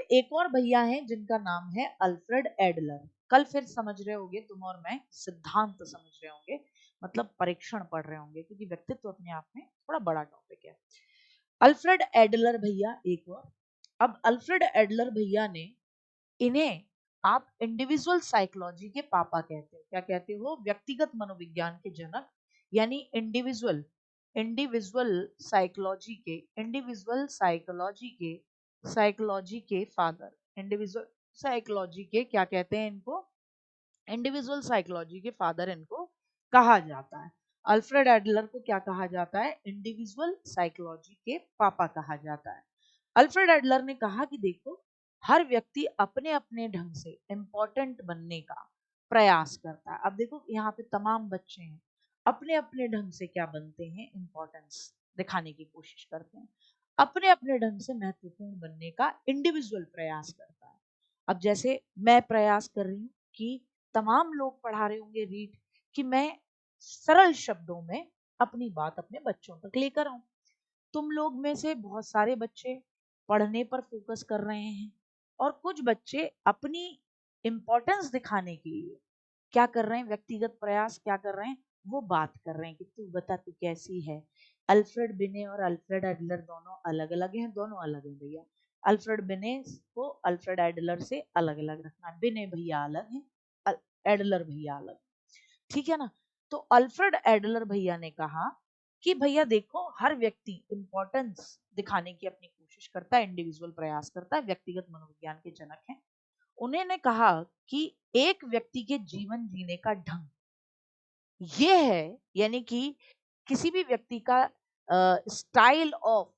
एक और भैया हैं जिनका नाम है अल्फ्रेड एडलर। कल फिर समझ रहे होंगे तुम और मैं, सिद्धांत समझ रहे होंगे, मतलब परीक्षण पढ़ रहे होंगे, क्योंकि व्यक्तित्व अपने आप में थोड़ा बड़ा टॉपिक है। अल्फ्रेड एडलर भैया एक और। अब अल्फ्रेड एडलर भैया ने, इन्हें आप इंडिविजुअल साइकोलॉजी के पापा कहते हो। क्या कहते हो? व्यक्तिगत मनोविज्ञान के जनक, यानी इंडिविजुअल इंडिविजुअल साइकोलॉजी के फादर। इंडिविजुअल साइकोलॉजी के क्या कहते हैं इनको? इंडिविजुअल साइकोलॉजी के फादर इनको कहा जाता है। अल्फ्रेड एडलर को क्या कहा जाता है? इंडिविजुअल साइकोलॉजी के पापा कहा जाता है। अल्फ्रेड एडलर ने कहा कि देखो, हर व्यक्ति अपने अपने ढंग से इम्पोर्टेंट बनने का प्रयास करता है। अब देखो यहाँ पे तमाम बच्चे हैं, अपने अपने ढंग से क्या बनते हैं? इम्पोर्टेंस दिखाने की कोशिश करते हैं, अपने अपने ढंग से महत्वपूर्ण बनने का इंडिविजुअल प्रयास करता है। अब जैसे मैं प्रयास कर रही हूँ कि तमाम लोग पढ़ा रहे होंगे रीड, कि मैं सरल शब्दों में अपनी बात अपने बच्चों तक लेकर आऊं। तुम लोग में से बहुत सारे बच्चे पढ़ने पर फोकस कर रहे हैं, और कुछ बच्चे अपनी इंपॉर्टेंस दिखाने के लिए क्या कर रहे हैं? व्यक्तिगत प्रयास क्या कर रहे हैं? वो बात कर रहे हैं कि तू बता, तू कैसी है। अल्फ्रेड बिने और अल्फ्रेड एडलर दोनों अलग अलग हैं, दोनों अलग हैं भैया। अल्फ्रेड बिने को अल्फ्रेड एडलर से अलग अलग रखना। बिने भैया अलग हैं, एडलर भैया अलग, ठीक है ना? तो अल्फ्रेड एडलर भैया ने कहा कि भैया देखो, हर व्यक्ति इंपॉर्टेंस दिखाने की अपनी कोशिश करता है, इंडिविजुअल प्रयास करता है, व्यक्तिगत मनोविज्ञान के जनक हैं। उन्होंने कहा कि एक व्यक्ति के जीवन जीने का ढंग ये है, यानी कि किसी भी व्यक्ति का style of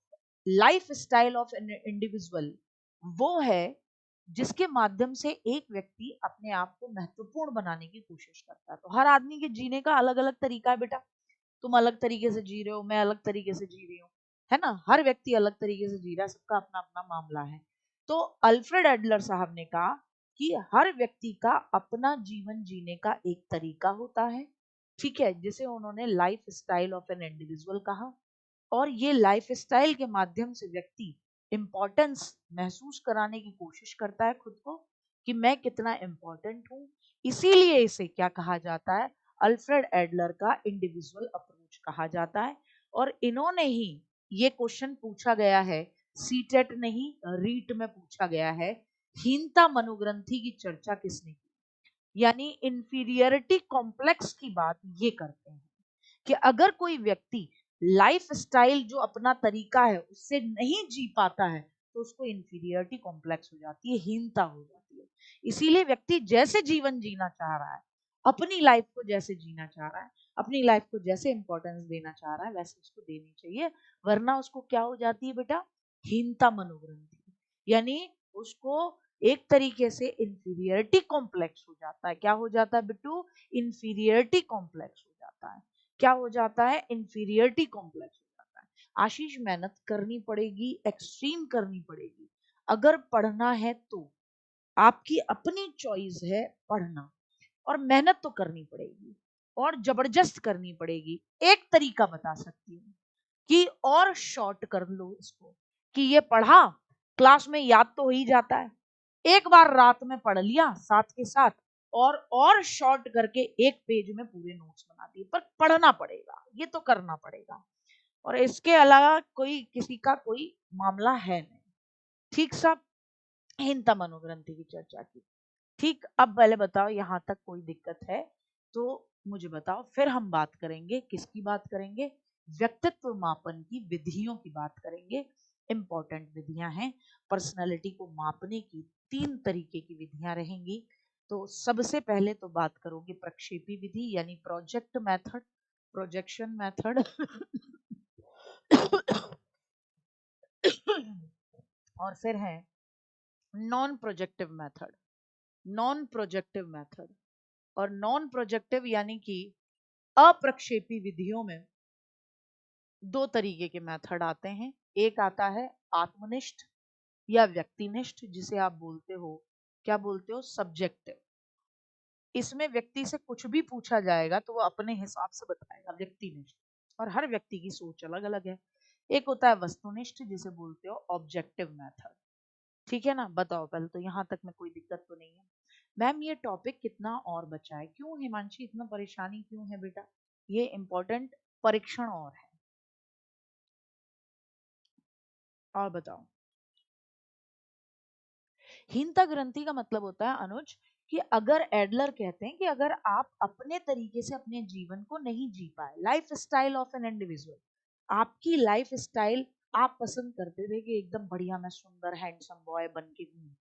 life style of an individual, वो है जिसके माध्यम से एक व्यक्ति अपने आप को महत्वपूर्ण बनाने की कोशिश करता है। तो हर आदमी के जीने का अलग अलग तरीका है बेटा। तुम अलग तरीके से जी रहे हो, मैं अलग तरीके से जी रही हूँ, है ना? हर व्यक्ति अलग तरीके से जी रहा है, सबका अपना अपना मामला है। तो अल्फ्रेड एडलर साहब ने कहा कि हर व्यक्ति का अपना जीवन जीने का एक तरीका होता है, ठीक है, जिसे उन्होंने life style of an individual कहा। और ये लाइफ स्टाइल के माध्यम से व्यक्ति इम्पोर्टेंस महसूस कराने की कोशिश करता है खुद को, कि मैं कितना इम्पोर्टेंट हूँ। इसीलिए इसे क्या कहा जाता है? अल्फ्रेड एडलर का इंडिविजुअल अप्रोच कहा जाता है। और इन्होंने ही ये क्वेश्चन पूछा गया है, सीटेट नहीं रीट में पूछा गया है, हीनता मनोग्रंथि की चर्चा किसने की? यानी इंफीरियरिटी कॉम्प्लेक्स की बात ये करते हैं कि अगर कोई व्यक्ति लाइफ स्टाइल जो अपना तरीका है उससे नहीं जी पाता है, तो उसको इंफीरियरिटी कॉम्प्लेक्स हो जाती है, हीनता हो जाती है। इसीलिए व्यक्ति जैसे जीवन जीना चाह रहा है, अपनी लाइफ को जैसे जीना चाह रहा है, अपनी लाइफ को जैसे इंपॉर्टेंस देना चाह रहा है, वैसे उसको देनी चाहिए। वरना उसको क्या हो जाती है बेटा? हीनता मनोग्रंथि, यानी उसको एक तरीके से इंफीरियरिटी कॉम्प्लेक्स हो जाता है। क्या हो जाता है बिट्टू? इंफीरियरिटी कॉम्प्लेक्स हो जाता है। क्या हो जाता है? इंफीरियरिटी कॉम्प्लेक्स हो जाता है। आशीष, मेहनत करनी पड़ेगी, एक्सट्रीम करनी पड़ेगी अगर पढ़ना है तो। आपकी अपनी चॉइस है पढ़ना, और मेहनत तो करनी पड़ेगी और जबरदस्त करनी पड़ेगी। एक तरीका बता सकती हूँ कि और शॉर्ट कर लो इसको, कि ये पढ़ा क्लास में याद तो हो ही जाता है, एक बार रात में पढ़ लिया साथ के साथ, और शॉर्ट करके एक पेज में पूरे नोट्स बना दिए। पर पढ़ना पड़ेगा, ये तो करना पड़ेगा, और इसके अलावा कोई किसी का कोई मामला है नहीं। ठीक साहब, हीनता मनोग्रंथि की चर्चा की। ठीक, अब पहले बताओ यहाँ तक कोई दिक्कत है तो मुझे बताओ, फिर हम बात करेंगे। किसकी बात करेंगे? व्यक्तित्व मापन की विधियों की बात करेंगे। इंपॉर्टेंट विधियां हैं पर्सनालिटी को मापने की। 3 तरीके की विधियां रहेंगी। तो सबसे पहले तो बात करोगे प्रक्षेपी विधि, यानी प्रोजेक्ट मेथड, प्रोजेक्शन मेथड और फिर है non projective method. Non projective method और नॉन प्रोजेक्टिव यानी कि अप्रक्षेपी विधियों में 2 तरीके के मेथड आते हैं। एक आता है आत्मनिष्ठ या व्यक्तिनिष्ठ, जिसे आप बोलते हो, क्या बोलते हो? सब्जेक्टिव। इसमें व्यक्ति से कुछ भी पूछा जाएगा तो वो अपने हिसाब से बताएगा, व्यक्तिनिष्ठ। और हर व्यक्ति की सोच अलग अलग है। एक होता है वस्तुनिष्ठ, जिसे बोलते हो ऑब्जेक्टिव मेथड। ठीक है ना, बताओ पहले तो यहाँ तक में कोई दिक्कत तो नहीं है। मैम ये टॉपिक कितना और बचा है, क्यों हिमांशी इतना परेशानी क्यों है बेटा? ये इंपॉर्टेंट परीक्षण और है, और बताओ। हीनता ग्रंथि का मतलब होता है अनुज कि अगर एडलर कहते हैं कि अगर आप अपने तरीके से अपने जीवन को नहीं जी पाए, life style of an individual, आपकी लाइफ स्टाइल आप पसंद करते थे कि एकदम बढ़िया मैं सुंदर हैंडसम बॉय बन के घूमूं,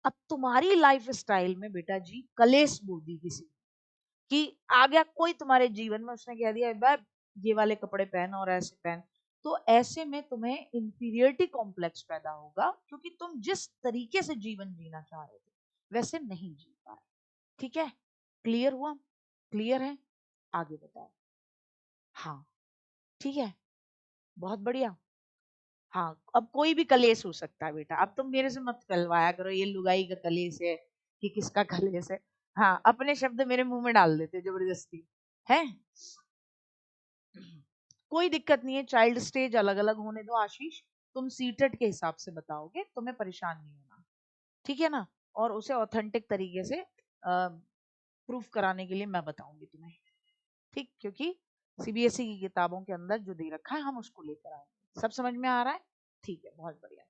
अब तुम्हारी लाइफ स्टाइल में बेटा जी कलेश बोल दी किसी कि आ गया कोई तुम्हारे जीवन में, उसने कह दिया भाई ये वाले कपड़े पहन और ऐसे पहन, तो ऐसे में तुम्हें इंफीरियरिटी कॉम्प्लेक्स पैदा होगा, क्योंकि तुम जिस तरीके से जीवन जीना चाह रहे थे वैसे नहीं जी पाए। ठीक है, क्लियर हुआ? क्लियर है? आगे बताओ। हाँ ठीक है, बहुत बढ़िया। हाँ अब कोई भी कलेश हो सकता है बेटा, अब तुम मेरे से मत कलवाया करो ये लुगाई का कलेश है कि किसका कलेश है। हाँ अपने शब्द मेरे मुंह में डाल देते जबरदस्ती है। कोई दिक्कत नहीं है, चाइल्ड स्टेज अलग अलग होने दो आशीष, तुम सीटेट के हिसाब से बताओगे, तुम्हें परेशान नहीं होना। ठीक है ना, और उसे ऑथेंटिक तरीके से प्रूफ कराने के लिए मैं बताऊंगी तुम्हें। ठीक, क्योंकि सीबीएसई की किताबों के अंदर जो दे रखा है हम उसको लेकर आएंगे। सब समझ में आ रहा है? ठीक है, बहुत बढ़िया।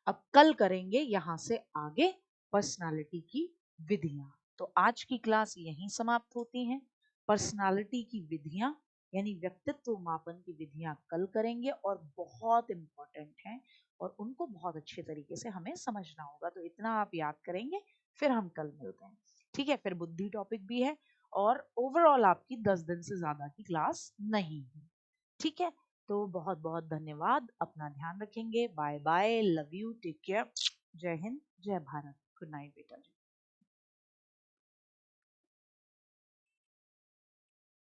अब कल करेंगे यहां से आगे पर्सनालिटी की विधियां। तो आज की क्लास यहीं समाप्त होती है। पर्सनालिटी की विधियां यानी व्यक्तित्व मापन की विधियां कल करेंगे और बहुत इंपॉर्टेंट हैं और उनको बहुत अच्छे तरीके से हमें समझना होगा, तो इतना आप याद करेंगे, फिर हम कल मिलते हैं। ठीक है, फिर बुद्धि टॉपिक भी है और ओवरऑल आपकी 10 दिन से ज्यादा की क्लास नहीं है। ठीक है, तो बहुत बहुत धन्यवाद, अपना ध्यान रखेंगे, bye bye, love you, take care, जय हिंद, जय भारत, गुड नाइट बेटा जी।